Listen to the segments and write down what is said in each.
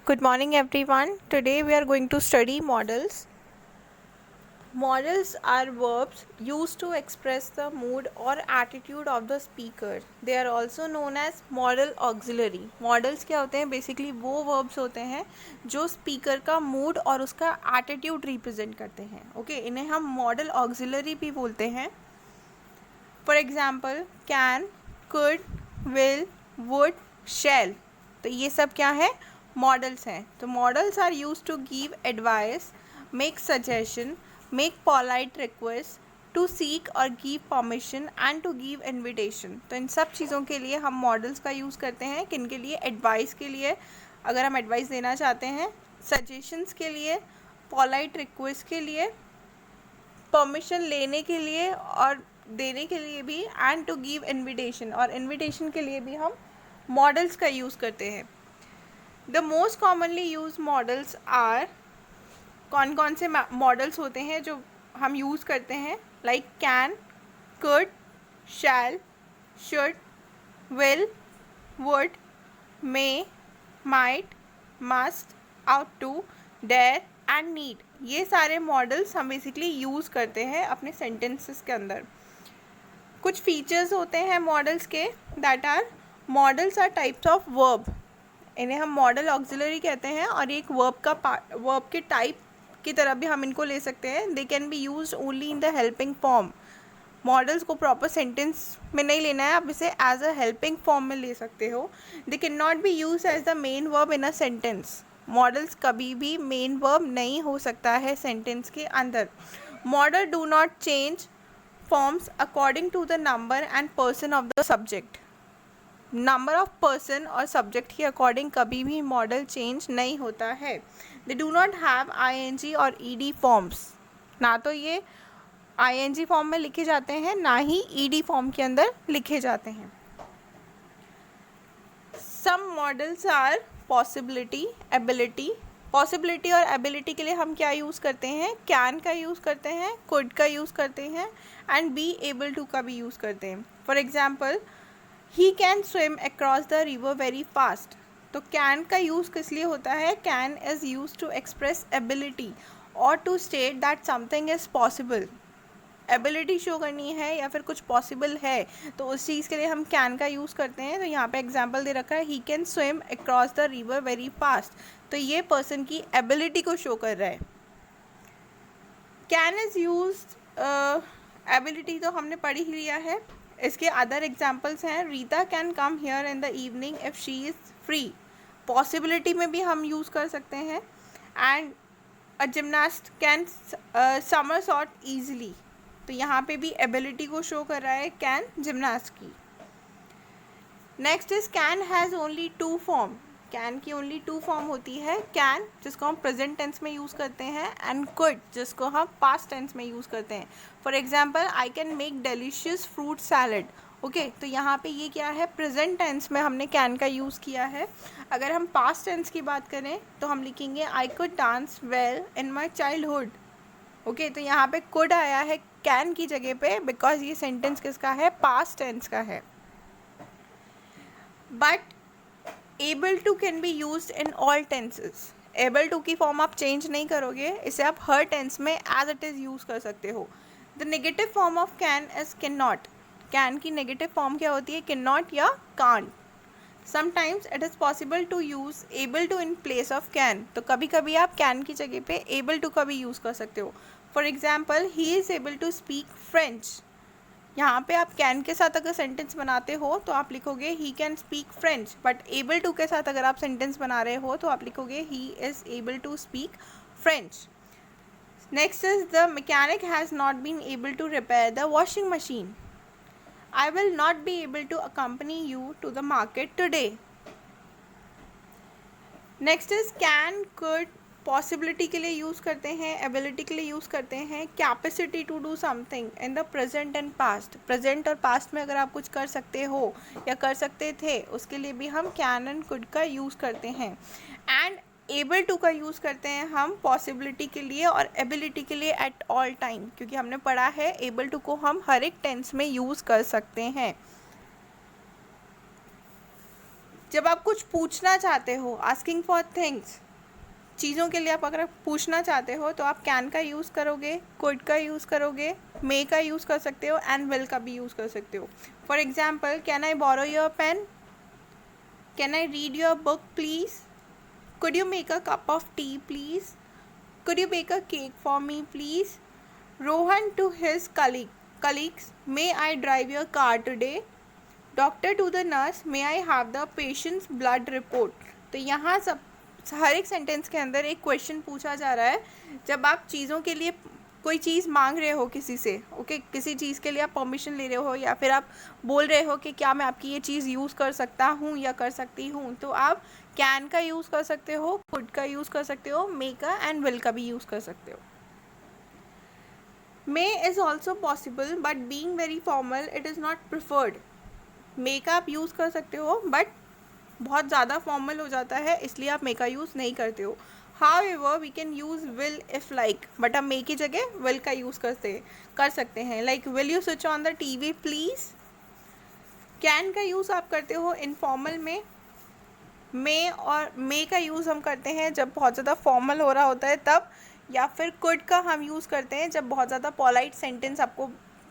Good morning, everyone. Today we are going to study modals. Modals are verbs used to express the mood or attitude of the speaker. They are also known as modal auxiliary. Modals क्या होते हैं? Basically वो verbs होते हैं जो speaker का mood और उसका attitude represent करते हैं. Okay, इन्हें हम modal auxiliary भी बोलते हैं. For example, can, could, will, would, shall. तो ये सब क्या है? मॉडल्स हैं. तो modals are use to give advice, make suggestion, make polite request, to seek or give permission and to give invitation. तो इन सब चीज़ों के लिए हम मॉडल्स का यूज़ करते हैं. किन के लिए? एडवाइस के लिए, अगर हम एडवाइस देना चाहते हैं, सजेशंस के लिए, पोलाइट रिक्वेस्ट के लिए, परमिशन लेने के लिए और देने के लिए भी, एंड टू गिव इन्विटेशन, और इन्विटेशन के लिए भी हम मॉडल्स का यूज़ करते हैं. The most commonly use modals are, कौन कौन से मॉडल्स होते हैं जो हम यूज़ करते हैं? Like can, could, shall, should, will, would, may, might, must, ought to, dare and need. ये सारे मॉडल्स हम बेसिकली यूज़ करते हैं अपने सेंटेंसेस के अंदर. कुछ फीचर्स होते हैं मॉडल्स के, that are, modals are types of verb. इन्हें हम मॉडल ऑक्सिलरी कहते हैं और एक वर्ब के टाइप की तरह भी हम इनको ले सकते हैं. They can be use only in the helping form. Models को प्रॉपर सेंटेंस में नहीं लेना है, आप इसे एज अ हेल्पिंग फॉर्म में ले सकते हो. They can not be use as the main verb in a sentence. Modals कभी भी मेन वर्ब नहीं हो सकता है सेंटेंस के अंदर. Modal do not change forms according to the number and person of the subject. Number of person और subject के अकॉर्डिंग कभी भी मॉडल चेंज नहीं होता है. They do not have ING और ईडी फॉर्म्स. ना तो ये आईएनजी फॉर्म में लिखे जाते हैं, ना ही ईडी फॉर्म के अंदर लिखे जाते हैं. Some modals are possibility, ability. Possibility और एबिलिटी के लिए हम क्या यूज़ करते हैं? कैन का यूज़ करते हैं, कुड का यूज़ करते हैं एंड बी एबल टू का भी यूज़ करते हैं. For example, he can swim across the river very fast. तो कैन का यूज़ किस लिए होता है? Can is use to express ability और to state that something is possible. Ability शो करनी है या फिर कुछ पॉसिबल है, तो उस चीज़ के लिए हम कैन का यूज़ करते हैं. तो यहाँ पे एग्जाम्पल दे रखा है, ही can swim across the river very fast. तो ये पर्सन की एबिलिटी को शो कर रहा है. कैन इज़ यूज, एबिलिटी तो हमने पढ़ ही लिया है. इसके अदर एग्जाम्पल्स हैं, Rita can come here in the evening if she is free. Possibility में भी हम यूज़ कर सकते हैं. And a gymnast can somersault easily. तो यहाँ पे भी एबिलिटी को शो कर रहा है कैन जिमनास्ट की. Next is can has only two form. Can की ओनली टू फॉर्म होती है. कैन जिसको हम प्रेजेंट टेंस में यूज़ करते हैं एंड कुड जिसको हम पास्ट टेंस में यूज़ करते हैं. For example, I can make delicious fruit salad. Okay, तो यहाँ पे ये क्या है? प्रेजेंट टेंस में हमने कैन का यूज़ किया है. अगर हम पास्ट टेंस की बात करें तो हम लिखेंगे I could dance well in my childhood. Okay, तो यहाँ पे कुड आया है कैन की जगह पे, बिकॉज ये सेंटेंस किसका है? पास्ट टेंस का है. But able to can be use in all tenses. Able to की फॉर्म आप चेंज नहीं करोगे, इसे आप हर टेंस में एज इट इज़ यूज़ कर सकते हो. The negative form of can is can not. Can की नेगेटिव फॉर्म क्या होती है? कैन नॉट या can't. Sometimes it is possible to use able to in place of can. तो कभी कभी आप कैन की जगह पे एबल टू का भी यूज़ कर सकते हो. For example, he is able to speak French. यहाँ पे आप कैन के साथ अगर सेंटेंस बनाते हो तो आप लिखोगे he can speak French. But able to के साथ अगर आप सेंटेंस बना रहे हो तो आप लिखोगे he is able to speak French. Next is the mechanic has not been able to repair the washing machine. I will not be able to accompany you to the market today. Next is can, could. Possibility के लिए use करते हैं, ability के लिए use करते हैं. Capacity to do something in the present and past. Present और past में अगर आप कुछ कर सकते हो या कर सकते थे, उसके लिए भी हम कैन एंड कुड का यूज़ करते हैं. एंड एबल टू का यूज़ करते हैं हम पॉसिबिलिटी के लिए और एबिलिटी के लिए एट ऑल टाइम, क्योंकि हमने पढ़ा है एबल टू को हम हर एक टेंस में यूज़ कर सकते हैं. जब आप कुछ पूछना चाहते हो, आस्किंग फॉर थिंग्स, चीज़ों के लिए आप अगर पूछना चाहते हो तो आप कैन का यूज़ करोगे, कुड का यूज़ करोगे, मे का यूज़ कर सकते हो एंड विल का भी यूज़ कर सकते हो। For example, can I borrow your pen, can I read your book please, could you make a cup of tea please, could you bake a cake for me please, Rohan to his colleagues, may I drive your car today, doctor to the nurse, may I have the patient's blood report. तो यहाँ सब हर एक sentence के अंदर एक question पूछा जा रहा है। जब आप चीज़ों के लिए कोई चीज़ मांग रहे हो किसी से, ओके, किसी चीज़ के लिए आप परमिशन ले रहे हो या फिर आप बोल रहे हो कि क्या मैं आपकी ये चीज़ यूज़ कर सकता हूँ या कर सकती हूँ, तो आप कैन का यूज़ कर सकते हो, कुड का यूज़ कर सकते हो, मे का एंड विल का भी यूज़ कर सकते हो। May is also possible but being very formal it is not preferred. May का आप यूज़ कर सकते हो बट बहुत ज़्यादा फॉर्मल हो जाता है, इसलिए आप मे का यूज़ नहीं करते हो। However we can use will if like, but आप मे की जगह विल का यूज़ कर सकते हैं। Like will you switch on the TV please. Can का यूज़ आप करते हो इनफॉर्मल में, मे और मे का यूज़ हम करते हैं जब बहुत ज़्यादा फॉर्मल हो रहा होता है तब, या फिर कुड का हम यूज़ करते हैं जब बहुत ज़्यादा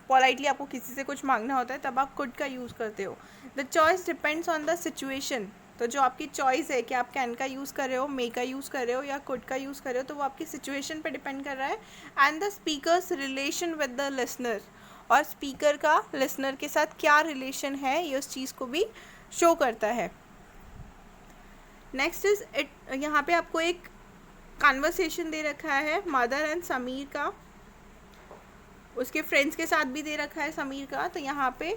पोलाइटली आपको किसी से कुछ मांगना होता है, तब आप कुड का यूज़ करते हो। The choice depends on the situation. तो जो आपकी चॉइस है कि आप कैन का यूज़ कर रहे हो, मे का यूज़ कर रहे हो या कुड का यूज़ कर रहे हो, तो वो आपकी सिचुएशन पे डिपेंड कर रहा है। And the speakers relation with the listener, और स्पीकर का लिसनर के साथ क्या रिलेशन है ये उस चीज़ को भी शो करता है। नेक्स्ट इज इट, यहाँ पे आपको एक कन्वर्सेशन दे रखा है मदर एंड समीर का, उसके फ्रेंड्स के साथ भी दे रखा है समीर का। तो यहाँ पे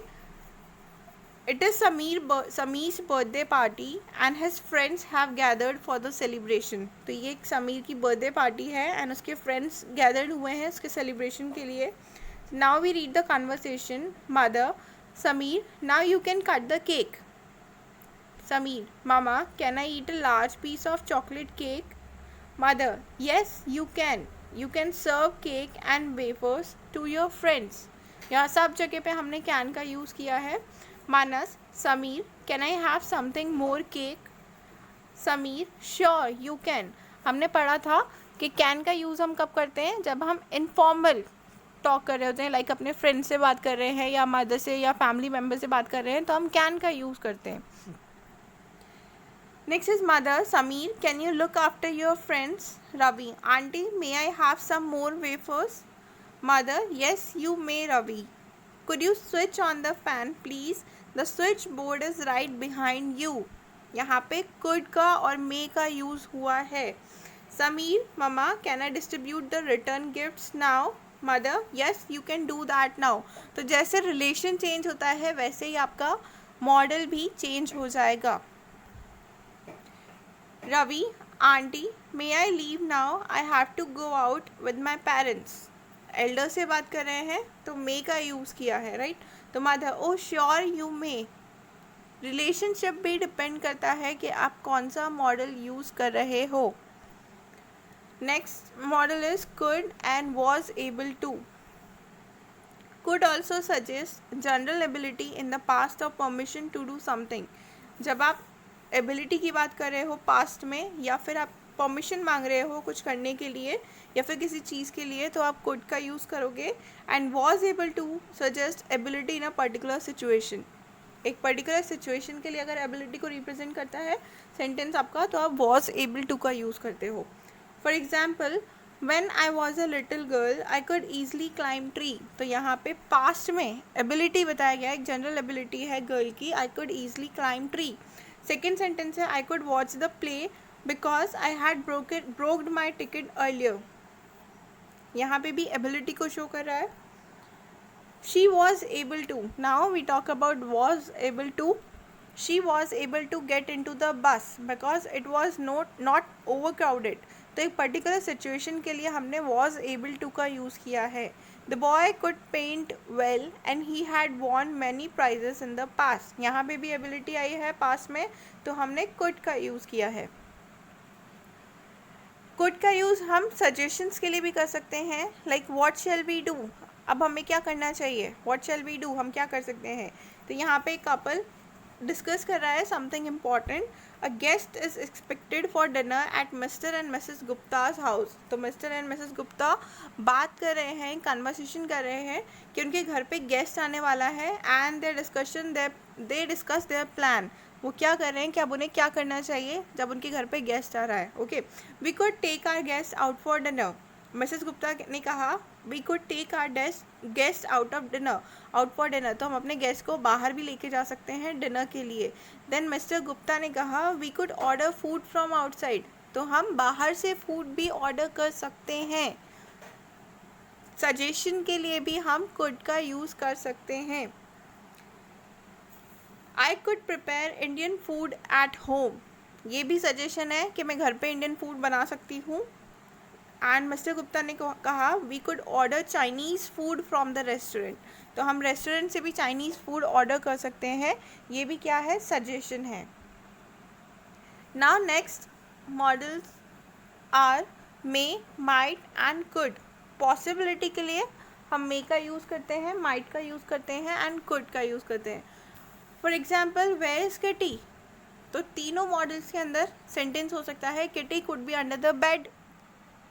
it is Sameer's birthday party and his friends have gathered for the celebration. तो ये एक समीर की बर्थडे पार्टी है एंड उसके फ्रेंड्स गैदर्ड हुए हैं उसके सेलिब्रेशन के लिए। Now we read the conversation. Mother, Sameer, now you can cut the cake. Sameer, Mama, can I eat a large piece of chocolate cake? Mother, yes, you can. You can serve cake and wafers to your friends. यहाँ सब जगह पे हमने can का use किया है। Manas, Sameer, can I have something more cake? Sameer, sure you can. हमने पढ़ा था कि कैन का यूज़ हम कब करते हैं, जब हम इनफॉर्मल टॉक कर रहे होते हैं, लाइक अपने फ्रेंड से बात कर रहे हैं या मदर से या फैमिली मेम्बर से बात कर रहे हैं, तो हम कैन का यूज़ करते हैं। Next is mother, Sameer, can you look after your friends? Ravi, auntie, may I have some more wafers? Mother, yes, you may, Ravi. Could you switch on the fan, please? The switchboard is right behind you. यहाँ पे could का और may का use हुआ है। Sameer, Mama, can I distribute the return gifts now? Mother, yes, you can do that now. तो जैसे relation change होता है वैसे ही आपका मॉडल भी चेंज हो जाएगा। Ravi, auntie, may I leave now? I have to go out with my parents. Elder से बात कर रहे हैं तो मे का यूज़ किया है, राइट। तो mother, oh sure you may. Relationship भी डिपेंड करता है कि आप कौन सा मॉडल यूज़ कर रहे हो। Next modal is could and was able to. Could also suggest general ability in the past of permission to do something. जब आप एबिलिटी की बात कर रहे हो पास्ट में, या फिर आप परमिशन मांग रहे हो कुछ करने के लिए या फिर किसी चीज़ के लिए, तो आप कुड का यूज़ करोगे। And was able to suggest ability in a particular situation. एक पर्टिकुलर सिचुएशन के लिए अगर एबिलिटी को रिप्रेजेंट करता है सेंटेंस आपका, तो आप वॉज एबल टू का यूज़ करते हो। For example, When I was a little girl, I could easily climb tree. तो यहाँ पे पास्ट में एबिलिटी बताया गया, एक जनरल एबिलिटी है गर्ल की, I could easily climb tree. Second sentence है, I could watch the play because I had broken my ticket earlier. यहाँ पे भी एबिलिटी को शो कर रहा है। She was able to. Now we talk about was able to. She was able to get into the bus because it was not overcrowded. तो एक particular situation के लिए हमने was able to का यूज़ किया है। The boy could paint well and he had won many prizes in the past. यहाँ पे भी एबिलिटी आई है पास्ट में, तो हमने could का यूज़ किया है। could का यूज़ हम सजेशंस के लिए भी कर सकते हैं, like what shall we do। अब हमें क्या करना चाहिए, what shall we do, हम क्या कर सकते हैं। तो यहाँ पे कपल डिस्कस कर रहा है something important. A guest is expected for dinner at mister and Mrs Gupta's house. तो मिस्टर एंड मिसेस गुप्ता बात कर रहे हैं, कन्वर्सेशन कर रहे हैं कि उनके घर पे गेस्ट आने वाला है. And they discuss their plan. वो क्या कर रहे हैं कि अब उन्हें क्या करना चाहिए जब उनके घर पे गेस्ट आ रहा है. Okay, we could take our guest out for dinner. Mrs Gupta ने कहा we could take our guest out for dinner. तो हम अपने गेस्ट को बाहर भी लेके जा सकते हैं डिनर के लिए. देन मिस्टर गुप्ता ने कहा we could order food from outside. तो हम बाहर से फूड भी ऑर्डर कर सकते हैं. सजेशन के लिए भी हम कुड का यूज़ कर सकते हैं. I could prepare Indian food at home. ये भी सजेशन है कि मैं घर पे इंडियन फूड बना सकती हूँ. एंड मिस्टर गुप्ता ने कहा we could order Chinese food from the restaurant. तो हम रेस्टोरेंट से भी चाइनीज़ फूड ऑर्डर कर सकते हैं. ये भी क्या है, सजेशन है. Now next modals are may, might and could. Possibility के लिए हम मे का यूज़ करते हैं, माइट का यूज़ करते हैं एंड कुड का यूज़ करते हैं. For example where is kitty. तो तीनों मॉडल्स के अंदर सेंटेंस हो सकता है kitty could be under the bed.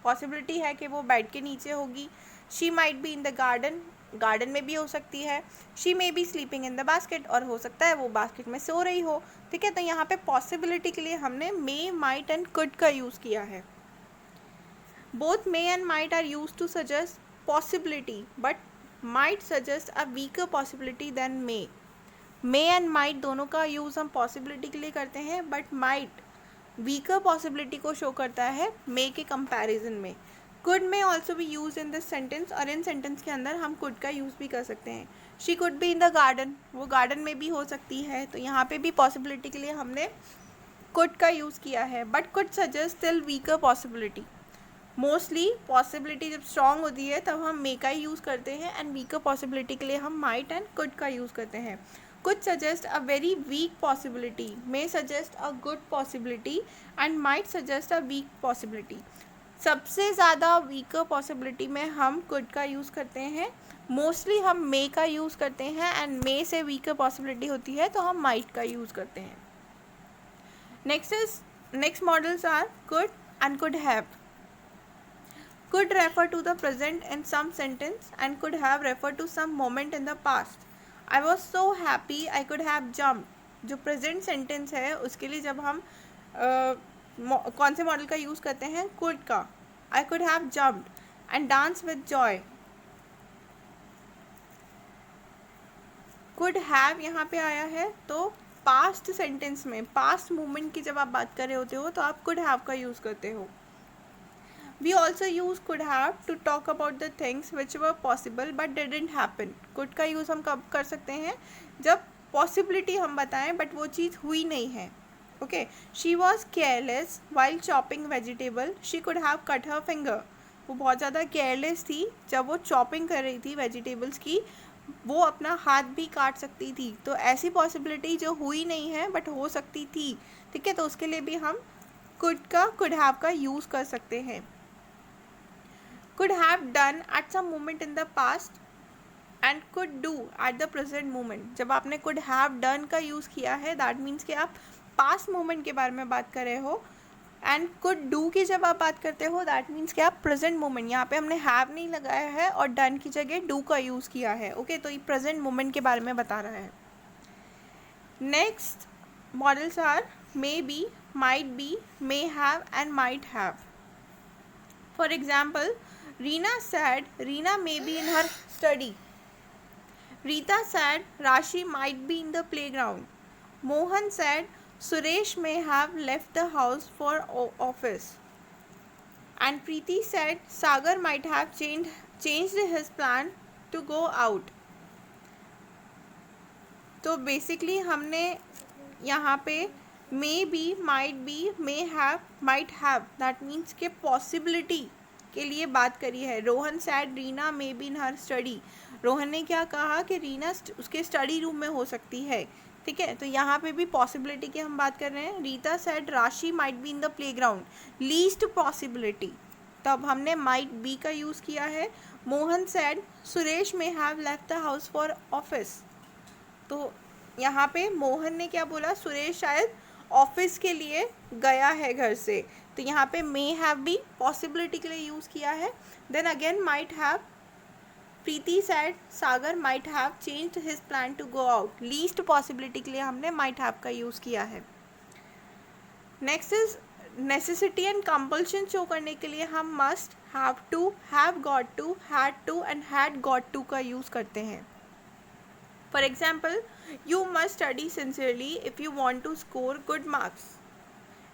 Possibility है कि वो बेड के नीचे होगी. She might be in the garden. Garden में भी हो सकती है. She may be sleeping in the basket. और हो सकता है वो बास्केट में सो रही हो. ठीक है, तो यहाँ पे पॉसिबिलिटी के लिए हमने मे, माइट एंड कुड का यूज़ किया है. Both may and might are use to suggest possibility but might suggest a weaker possibility than may. May and might दोनों का यूज़ हम पॉसिबिलिटी के लिए करते हैं, बट माइट वीकर पॉसिबिलिटी को शो करता है मे के कंपैरिजन में. कुड में ऑल्सो भी यूज इन दिस सेंटेंस. और इन सेंटेंस के अंदर हम कुड का यूज़ भी कर सकते हैं. She could be in the garden. वो गार्डन में भी हो सकती है. तो यहाँ पे भी पॉसिबिलिटी के लिए हमने कुड का यूज़ किया है. But could suggest still weaker possibility. Mostly possibility जब स्ट्रॉन्ग होती है तब हम मे का ही यूज़ करते हैं. एंड वीकर पॉसिबिलिटी के लिए हम माइट एंड कुड का यूज़ करते हैं. could suggest a very weak possibility, may suggest a good possibility and might suggest a weak possibility. सबसे ज़्यादा वीकर पॉसिबिलिटी में हम कुड का यूज़ करते हैं. मोस्टली हम मे का यूज़ करते हैं. एंड मे से वीकर पॉसिबिलिटी होती है तो हम माइट का यूज़ करते हैं. Next modals are could and could have. Could refer to the present in some sentence and could have refer to some moment in the past. I was so happy I could have jumped. जो present sentence है उसके लिए जब हम कौन से model का use करते हैं, could का. I could have jumped and danced with joy. could have यहाँ पे आया है तो पास्ट सेंटेंस में, पास्ट मोमेंट की जब आप बात कर रहे होते हो तो आप could have का यूज़ करते हो. We also use could have to talk about the things which were possible but didn't happen. could का यूज़ हम कब कर सकते हैं, जब possibility हम बताएं but वो चीज़ हुई नहीं है. Okay, she was careless while chopping vegetable. She could have cut her finger. वो बहुत ज़्यादा careless थी जब वो chopping कर रही थी vegetables की. वो अपना हाथ भी काट सकती थी. तो ऐसी possibility जो हुई नहीं है but हो सकती थी. ठीक है, तो उसके लिए भी हम could का could have का यूज़ कर सकते हैं. could have done at some moment in the past and could do at the present moment. जब आपने could have done का यूज़ किया है that means कि आप past moment के बारे में बात कर रहे हो. and could do की जब आप बात करते हो that means कि आप present moment, यहाँ पे हमने have नहीं लगाया है और done की जगह do का यूज़ किया है. ओके, तो ये present moment के बारे में बता रहा है. next models are may be, might be, may have and might have. For example, Reena said Reena may be in her study. Rita said Rashi might be in the playground. Mohan said Suresh may have left the house for office. And Preeti said Sagar might have changed his plan to go out. तो basically हमने यहाँ पे may be, might be, may have, might have, that means के possibility के लिए बात करी है. Rohan sad Reena may be in her study. Rohan ने क्या कहा कि रीना उसके स्टडी रूम में हो सकती है. ठीक है, तो यहाँ पे भी पॉसिबिलिटी की हम बात कर रहे हैं. रीता सैड राशि might be in the playground, least possibility. तब हमने माइट बी का यूज़ किया है. Mohan sad Suresh may have left the house for office. तो यहाँ पे मोहन ने क्या बोला, सुरेश शायद ऑफिस के लिए गया है घर से, तो यहाँ पे मे हैव भी पॉसिबिलिटी के लिए यूज़ किया है. Then again might have, Preeti said Sagar might have changed his plan to go out, least possibility के लिए हमने माइट हैव का यूज़ किया है. Next is necessity and compulsion show करने के लिए हम must, have to, have got to, had to and had got to का यूज़ करते हैं. For example, you must study sincerely if you want to score good marks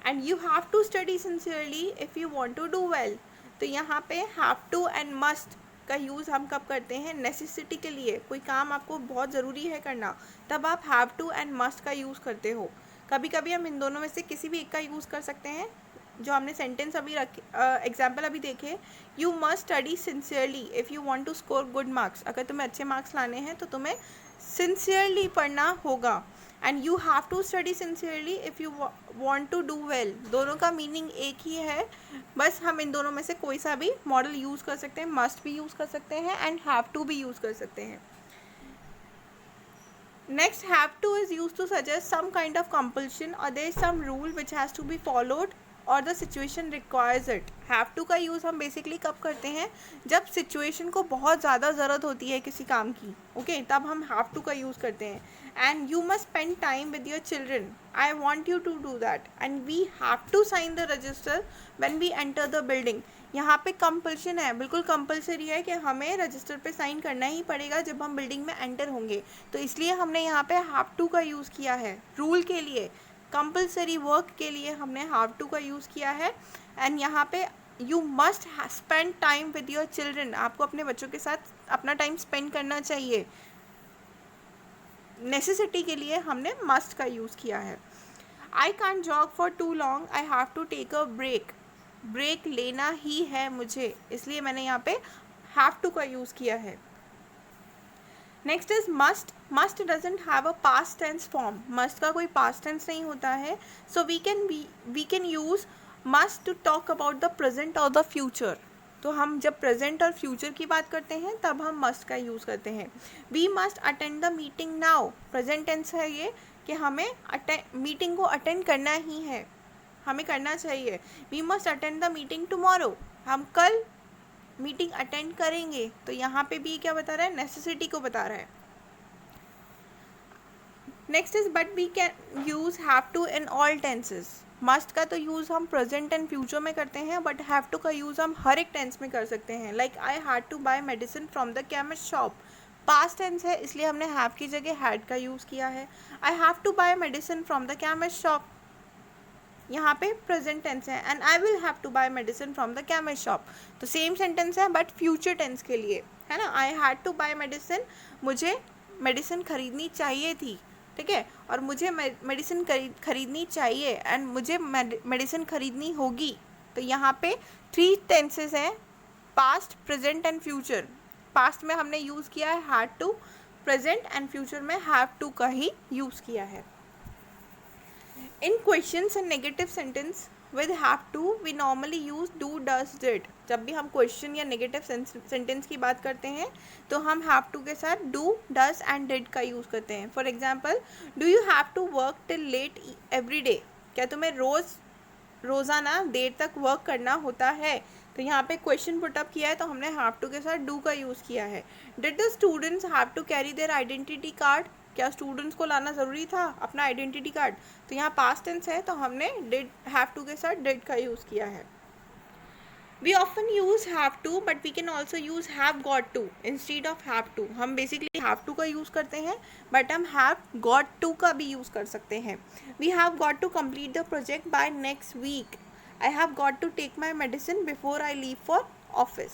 and you have to study sincerely if you want to do well. तो यहाँ पे have to and must का use हम कब करते हैं, नेसेसिटी के लिए. कोई काम आपको बहुत ज़रूरी है करना, तब आप हैव टू एंड मस्ट का यूज़ करते हो. कभी कभी हम इन दोनों में से किसी भी एक का यूज़ कर सकते हैं. जो हमने सेंटेंस अभी एग्जाम्पल अभी देखे, you must study sincerely if you want to score good marks, अगर तुम्हें अच्छे मार्क्स लाने हैं तो तुम्हें सिंसियरली पढ़ना होगा. And you have to study sincerely if you want to do well, दोनों का मीनिंग एक ही है, बस हम इन दोनों में से कोई सा भी मॉडल यूज़ कर सकते हैं. मस्ट भी यूज़ कर सकते हैं एंड हैव टू भी यूज़ कर सकते हैं. Next, have to is used to suggest some kind of compulsion or there is some rule which has to be followed और the situation requires it. have to का use हम basically कब करते हैं, जब सिचुएशन को बहुत ज़्यादा ज़रूरत होती है किसी काम की, ओके, तब हम have to का यूज़ करते हैं. And you must spend time with your children, I want you to do that, and we have to sign the register when we enter the building. यहाँ पे कंपल्शन है, बिल्कुल compulsory है कि हमें रजिस्टर पे साइन करना ही पड़ेगा जब हम बिल्डिंग में एंटर होंगे. तो इसलिए हमने यहाँ पे हैव टू का यूज़ किया है. रूल के लिए, कंपल्सरी वर्क के लिए हमने हैव टू का यूज़ किया है. एंड यहाँ पे you must spend time with your children, आपको अपने बच्चों के साथ अपना टाइम स्पेंड करना चाहिए. नेसेसिटी के लिए हमने मस्ट का यूज़ किया है. I can't jog for too long, I have to take a break, break लेना ही है मुझे, इसलिए मैंने यहाँ पे हैव टू का यूज़ किया है. Next is must. Must doesn't have a past tense form, must का कोई पास्ट टेंस नहीं होता है. So we can use must to talk about the present और द फ्यूचर. तो हम जब प्रेजेंट और फ्यूचर की बात करते हैं तब हम मस्ट का यूज़ करते हैं. We must attend the meeting now, present tense है ये कि हमें मीटिंग को अटेंड करना ही है, हमें करना चाहिए. We must attend the meeting tomorrow, हम कल मीटिंग अटेंड करेंगे. तो यहाँ पे भी क्या बता रहा है, नेसेसिटी को बता रहा है. Next is but we can use have to in all tenses. Must का तो यूज़ हम प्रेजेंट एंड फ्यूचर में करते हैं, बट हैव टू का यूज़ हम हर एक टेंस में कर सकते हैं. Like I had to buy medicine from the chemist shop, past tense है इसलिए हमने हैव की जगह हैड का यूज़ किया है. I have to buy medicine from the chemist shop, यहाँ पे प्रेजेंट टेंस है, and I will have to buy medicine from the chemist shop. तो सेम सेंटेंस है बट फ्यूचर टेंस के लिए है ना. I had to buy medicine, मुझे मेडिसिन खरीदनी चाहिए थी, ठीक है, और मुझे मेडिसिन खरीदनी चाहिए एंड मुझे मेडिसिन खरीदनी होगी. तो यहाँ पे 3 टेंसेस हैं, past, present and future. Past में हमने यूज़ किया है had to, present and future में हैव टू का ही यूज़ किया है. In questions and negative sentence with have to we normally use do, does, did. जब भी हम क्वेश्चन या नेगेटिव सेंटेंस की बात करते हैं तो हम हैव टू के साथ डू, डज एंड डिड का यूज़ करते हैं. For example, do you have to work till late every day, क्या तुम्हें रोज़ाना देर तक वर्क करना होता है. तो यहाँ पे क्वेश्चन पुटअप किया है तो हमने हैव टू के साथ डू का यूज़ किया है. Did the students have to carry their identity card, क्या स्टूडेंट्स को लाना ज़रूरी था अपना आइडेंटिटी कार्ड. तो यहाँ पास्ट टेंस है तो हमने डिड, हैव टू के साथ डिड का यूज़ किया है. We often use have to but we can also use have got to instead of have to. हम बेसिकली हैव टू का यूज़ करते हैं बट हम हैव गॉट टू का भी यूज़ कर सकते हैं. We have got to complete the project by next week, I have got to take my medicine before I leave for office.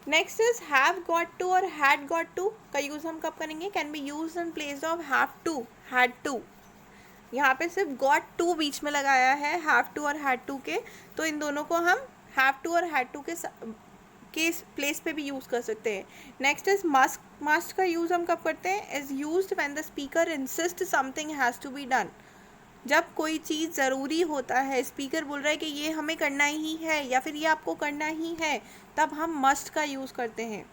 Next is have got to और had got to का use हम कब करेंगे, can be use in place of have to, had to. यहाँ पे सिर्फ got to बीच में लगाया है हैव टू और हैड टू के, तो इन दोनों को हम हैव टू और हैड टू के प्लेस पे भी यूज़ कर सकते हैं. Next is must. मस्ट का यूज़ हम कब करते हैं, is used when the speaker insist something has to be done. जब कोई चीज़ ज़रूरी होता है, स्पीकर बोल रहा है कि ये हमें करना ही है या फिर ये आपको करना ही है, तब हम मस्ट का यूज़ करते हैं.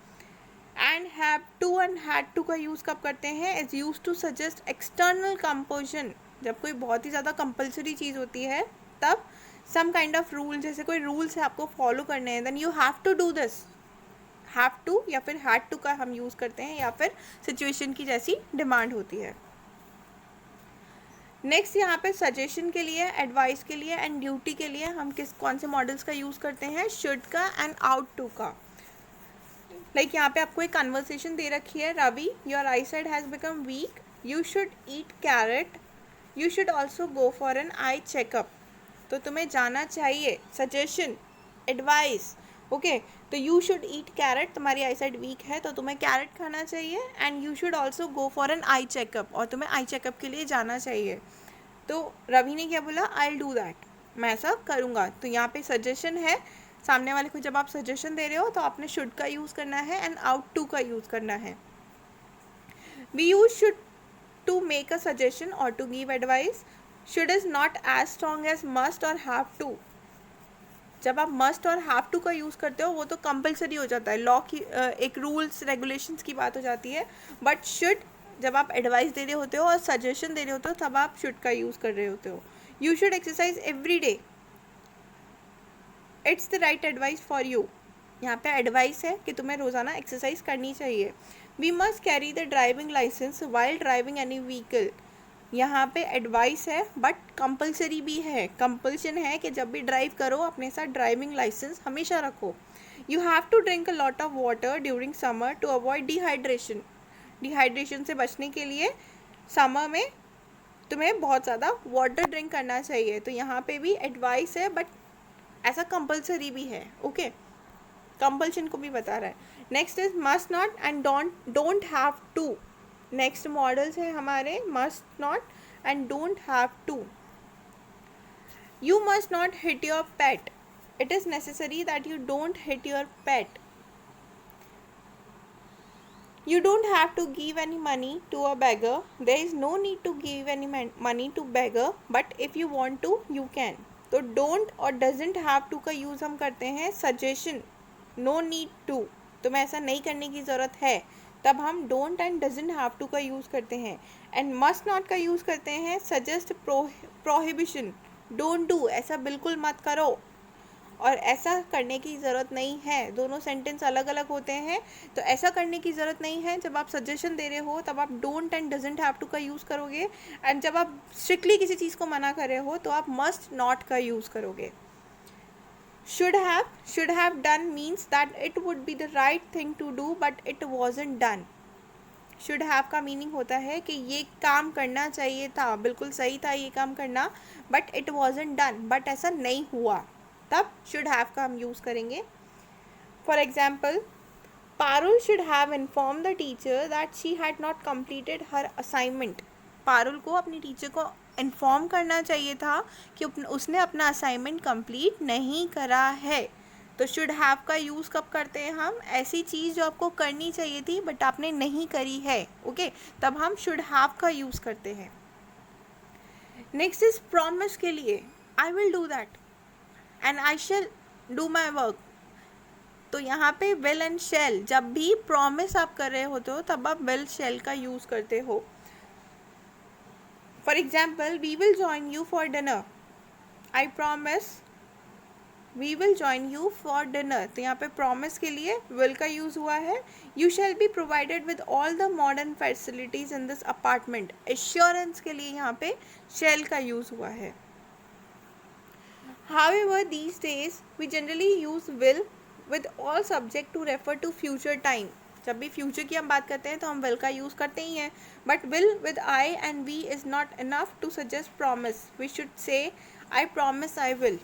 And have to and had to का यूज़ कब करते हैं? Is use to suggest external composition, जब कोई बहुत ही ज़्यादा कंपल्सरी चीज़ होती है तब सम काइंड ऑफ रूल, जैसे कोई रूल्स है आपको फॉलो करने हैं, then you have to do this. Have to या फिर हैड टू का हम यूज़ करते हैं, या फिर सिचुएशन की जैसी डिमांड होती है। नेक्स्ट यहाँ पे सजेशन के लिए, एडवाइस के लिए एंड ड्यूटी के लिए हम कौन से मॉडल्स का यूज़ करते हैं? शुड का एंड आउट टू का। लाइक यहाँ पे आपको एक कन्वर्सेशन दे रखी है, Ravi your eye sight has become weak, you should eat carrot, you should also go for an eye checkup. तो तुम्हें जाना चाहिए, सजेशन, एडवाइस, ओके। तो यू शुड ईट कैरेट, तुम्हारी आई साइड वीक है तो तुम्हें कैरेट खाना चाहिए, and you should also go for an eye checkup, और तुम्हें आई चेकअप के लिए जाना चाहिए। तो रवि ने क्या बोला? आई विल डू दैट, मैं ऐसा करूँगा। तो यहाँ पे सजेशन है, सामने वाले को जब आप सजेशन दे रहे हो तो आपने शुड का यूज़ करना है एंड आउट टू का यूज़ करना है। We use should to make a suggestion or to give advice. Should is not as strong as must or have to. जब आप मस्ट और हैव टू का use करते हो वो तो कंपलसरी हो जाता है, लॉ की एक रूल्स रेगुलेशंस की बात हो जाती है। बट शुड, जब आप एडवाइस दे रहे होते हो और सजेशन दे रहे होते हो तब आप शुड का यूज़ कर रहे होते हो। You should exercise every day, it's the right advice for you. यहाँ पे एडवाइस है कि तुम्हें रोज़ाना एक्सरसाइज करनी चाहिए। We must carry the driving license while driving any vehicle. यहाँ पे एडवाइस है बट कंपलसरी भी है, कंपल्शन है कि जब भी ड्राइव करो अपने साथ ड्राइविंग लाइसेंस हमेशा रखो। You have to drink a lot of water during summer to avoid dehydration. Dehydration से बचने के लिए समर में तुम्हें बहुत ज़्यादा वाटर ड्रिंक करना चाहिए। तो यहाँ पे भी एडवाइस है बट ऐसा कंपलसरी भी है, ओके, कंपल्शन को भी बता रहा है। Next is must not and don't have to. Next models है हमारे must not and don't have to. You must not hit your pet, it is necessary that you don't hit your pet. You don't have to give any money to a beggar. There is no need to give any money to beggar, but if you want to, you can. तो don't और doesn't have to का use हम करते हैं suggestion, no need to, तुम्हें ऐसा नहीं करने की ज़रूरत है, तब हम don't and doesn't have to का यूज़ करते हैं। and must not का यूज़ करते हैं suggest prohibition, don't do, ऐसा बिल्कुल मत करो, और ऐसा करने की ज़रूरत नहीं है। दोनों सेंटेंस अलग अलग होते हैं, तो ऐसा करने की ज़रूरत नहीं है जब आप सजेशन दे रहे हो तब आप don't and doesn't have to का यूज़ करोगे, एंड जब आप स्ट्रिक्टली किसी चीज़ को मना कर रहे हो तो आप मस्ट नॉट का यूज़ करोगे। Should have done means that it would be the right thing to do but it wasn't done. Should have का मीनिंग होता है कि ये काम करना चाहिए था, बिल्कुल सही था ये काम करना, but it wasn't done, but ऐसा नहीं हुआ, तब शुड हैव का हम यूज़ करेंगे। For example, Parul should have inform the teacher that she had not completed her assignment. Parul को अपनी टीचर को इन्फॉर्म करना चाहिए था कि उसने अपना असाइनमेंट कंप्लीट नहीं करा है। तो शुड हैव का यूज़ कब करते हैं हम? ऐसी चीज़ जो आपको करनी चाहिए थी बट आपने नहीं करी है, ओके, तब हम शुड हैव का यूज़ करते हैं। नेक्स्ट इज प्रॉमिस के लिए, I will do that and I shall do my work. तो यहाँ पे विल एंड शैल, जब भी प्रॉमिस आप कर रहे होते हो तब आप विल शैल का यूज़ करते हो। For example, we will join you for dinner, I promise we will join you for dinner. तो यहाँ पे प्रॉमिस के लिए विल का यूज़ हुआ है। You shall be provided with all the modern facilities in this apartment, assurance के लिए यहाँ पे शैल का यूज़ हुआ है। However, these days we generally use will with all subject to refer to future time. जब भी future की हम बात करते हैं तो हम will का use करते ही हैं, but will with I and we is not enough to suggest promise. We should say I promise I will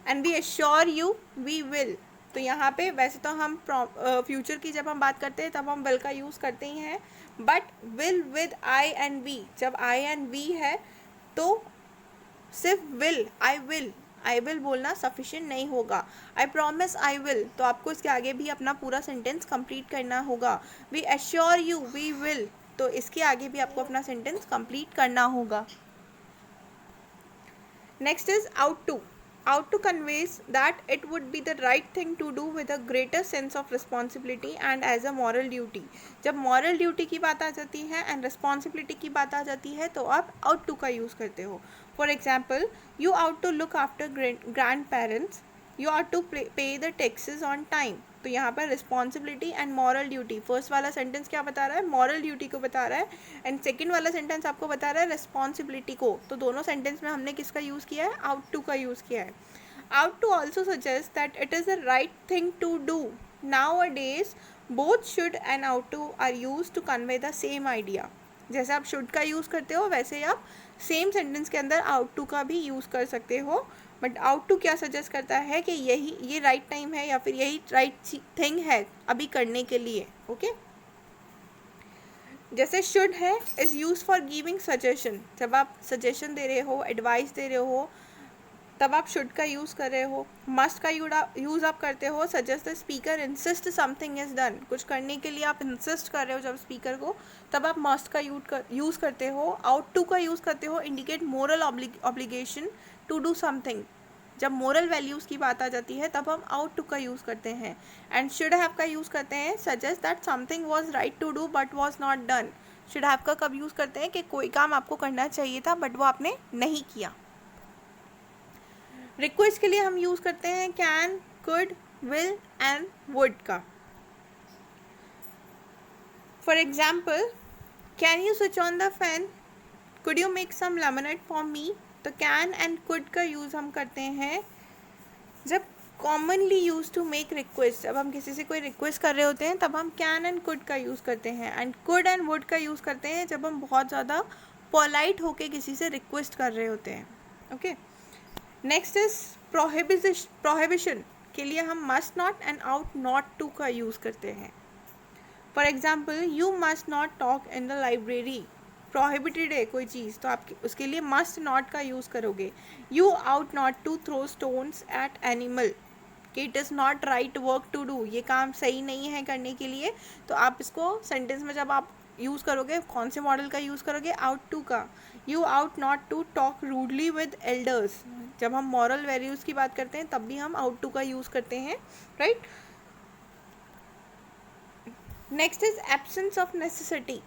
and we assure you we will. तो यहाँ पे वैसे तो हम फ्यूचर की जब हम बात करते हैं तब हम will का यूज़ करते ही हैं, but will with I and we, जब I and we है तो सिर्फ विल, आई विल बोलना सफिशिएंट नहीं होगा। आई प्रॉमिस आई विल, तो आपको इसके आगे भी अपना पूरा सेंटेंस कंप्लीट करना होगा। We assure you we will, तो इसके आगे भी आपको अपना सेंटेंस कंप्लीट करना होगा। Next is ought to. ought to conveys that it would be the right thing to do with a greater sense of responsibility and as a moral duty. जब moral duty की बात आ जाती है and responsibility की बात आ जाती है तो आप ought to का यूज़ करते हो. For example, you ought to look after grandparents, you ought to pay the taxes on time. तो यहाँ पर responsibility and moral duty, first वाला सेंटेंस क्या बता रहा है, मॉरल ड्यूटी को बता रहा है, एंड सेकंड वाला सेंटेंस आपको बता रहा है रिस्पॉन्सिबिलिटी को. तो दोनों सेंटेंस में हमने किसका यूज़ किया है, आउट टू का यूज़ किया है. Ought to also suggest that it is the right thing to do. Nowadays both should and ought to are use to convey the same idea. जैसे आप should का use करते हो वैसे ही आप सेम सेंटेंस के अंदर out to का भी यूज़ कर सकते हो. बट आउट टू क्या सजेस्ट करता है कि ये राइट टाइम है या फिर यही राइट थिंग है अभी करने के लिए. ओके जैसे शुड है is use for giving suggestion. जब आप सजेशन दे रहे हो, एडवाइस दे रहे हो, तब आप शुड का यूज़ कर रहे हो. मस्ट का यूज़ आप करते हो, suggest the speaker insist something is done. कुछ करने के लिए आप इंसिस्ट कर रहे हो जब स्पीकर को, तब आप मस्ट का यूज़ करते हो. आउट टू का यूज़ करते हो, indicate moral obligation to do something. जब मोरल वैल्यूज़ की बात आ जाती है तब हम आउट टू का यूज़ करते हैं. एंड शुड हैव का यूज़ करते हैं, suggest that something was right to do but was not done. Should have का कब यूज़ करते हैं कि कोई काम आपको करना चाहिए था बट वो आपने नहीं किया. रिक्वेस्ट के लिए हम यूज़ करते हैं can, could, will and would का. For example, can you switch on the fan, could you make some lemonade for me. तो कैन एंड कुड का यूज़ हम करते हैं जब commonly use to make request. जब हम किसी से कोई रिक्वेस्ट कर रहे होते हैं तब हम कैन एंड कुड का यूज़ करते हैं. एंड कुड एंड वुड का यूज़ करते हैं जब हम बहुत ज़्यादा पोलाइट होके किसी से रिक्वेस्ट कर रहे होते हैं. ओके नेक्स्ट इज प्रोहिबिशन के लिए हम must not and ought not to का यूज़ करते हैं. For example, you must not talk in the library. Prohibited है कोई चीज़ तो आप उसके लिए मस्ट नॉट का यूज़ करोगे. You ought not to throw stones at animal, कि it is not right work to do. ये काम सही नहीं है करने के लिए. तो आप इसको सेंटेंस में जब आप यूज़ करोगे कौन से मॉडल का यूज़ करोगे, आउट टू का. You ought not to talk rudely with elders. जब हम मॉरल वैल्यूज़ की बात करते हैं तब भी हम आउट टू का यूज़ करते हैं. Right next is absence of necessity.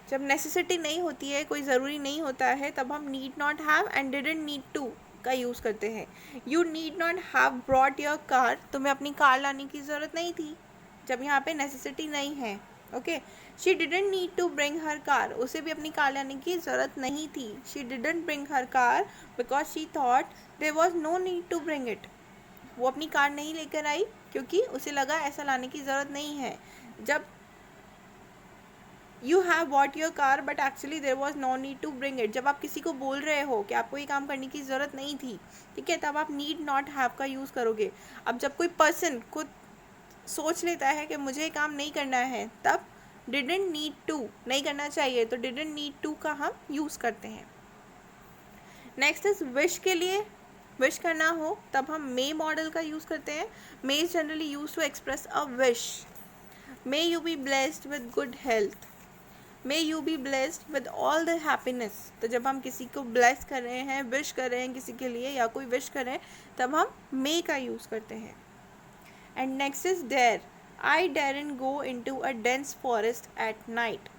जब नेसेसिटी नहीं होती है, कोई ज़रूरी नहीं होता है, तब हम need not have and didn't need to का यूज़ करते हैं. You need not have brought your car. तुम्हें अपनी कार लाने की ज़रूरत नहीं थी, जब यहाँ पे नेसेसिटी नहीं है. Okay she didn't need to bring her car. उसे भी अपनी कार लाने की ज़रूरत नहीं थी. She didn't bring her car because she thought there was no need to bring it. वो अपनी कार नहीं लेकर आई क्योंकि उसे लगा ऐसा लाने की ज़रूरत नहीं है. जब you have bought your car but actually there was no need to bring it. जब आप किसी को बोल रहे हो कि आपको ये काम करने की ज़रूरत नहीं थी, ठीक है, तब आप नीड नॉट हैव का यूज़ करोगे. अब जब कोई पर्सन खुद सोच लेता है कि मुझे काम नहीं करना है, तब डिडंट नीड टू, नहीं करना चाहिए, तो डिडंट नीड टू का हम यूज़ करते हैं. नेक्स्ट इज विश के लिए विश करना हो तब हम मे मॉडल का यूज़ करते हैं. May is generally use to express a wish. May you be blessed with good health. May you be blessed with all the happiness. तो जब हम किसी को ब्लेस कर रहे हैं, विश कर रहे हैं किसी के लिए या कोई विश कर रहे हैं, तब हम मे का यूज़ करते हैं. And next is dare. I daren't go into a dense forest at night.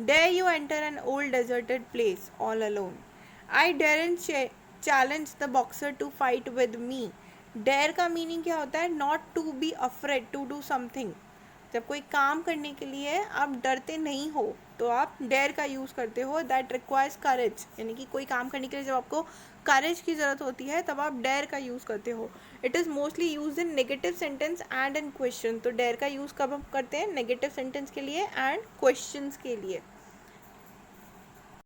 Dare you enter an old deserted place all alone. I daren't challenge the boxer to fight with me. Dare का meaning क्या होता है, not to be afraid to do something. जब कोई काम करने के लिए आप डरते नहीं हो तो आप डेयर का यूज़ करते हो. दैट रिक्वायर्स करेज, यानी कि कोई काम करने के लिए जब आपको करेज की ज़रूरत होती है तब आप डेयर का यूज़ करते हो. It is mostly use in negative sentence and in question. तो डेयर का यूज़ कब हम करते हैं, नेगेटिव सेंटेंस के लिए एंड क्वेश्चंस के लिए.